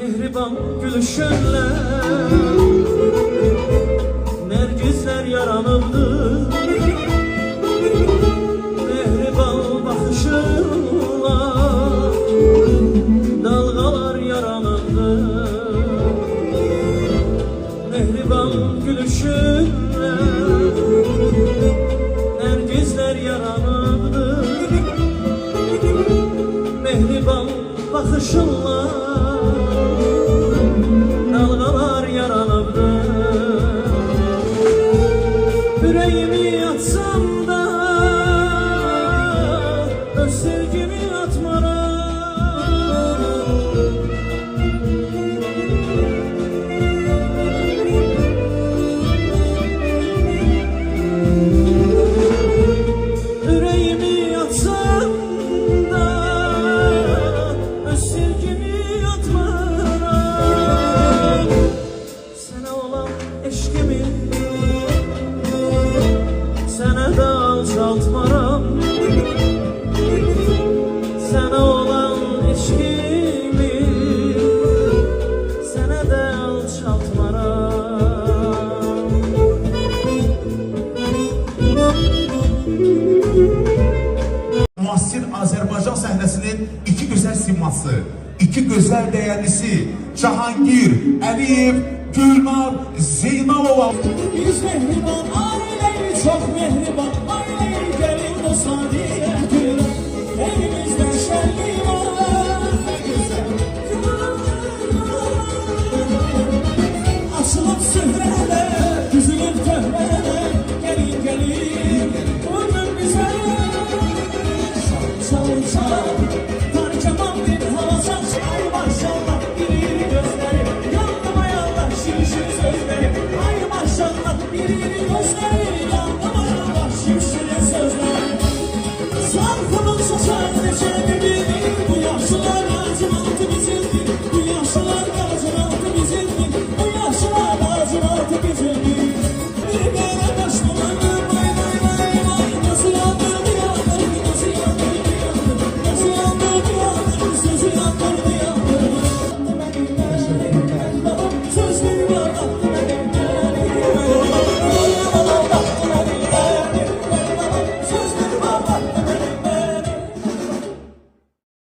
mehriban gülüşünle nergisler yaranıbdı. Mehriban bakışınla dalgalar yaranıbdı. Mehriban gülüşünle nergisler yaranıbdı. Mehriban bakışınla dalgalar yaranıbdı. Yüreğimi yatsam da öz sevgimi atmara. Yüreğimi yatsam da öz sevgimi atmara. Sana olan eşkimi sana da alçaltmaram. Sana olan eşkimi sana da alçaltmaram. Müasir Azərbaycan səhnəsinin iki gözəl siması, iki gözəl dəyərlisi Cahangir Əliyev, Gülnar Zeynalova. Biz mehriban aileyi, çok mehriban aileyi, gelin o sadiye güler. Elimizde şenliği var, ne güzel. Açılıp sühreler, düzülüp töhreler, gelin gelin, bugün bize. Çal çal, tarcaman bir hava saç, ay maşallah iri gözleri, yandım ayarlar şişir sözleri, ay maşallah iri gözleri, yandım ayarlar şişir sözleri. Sarkımın saçar neşeli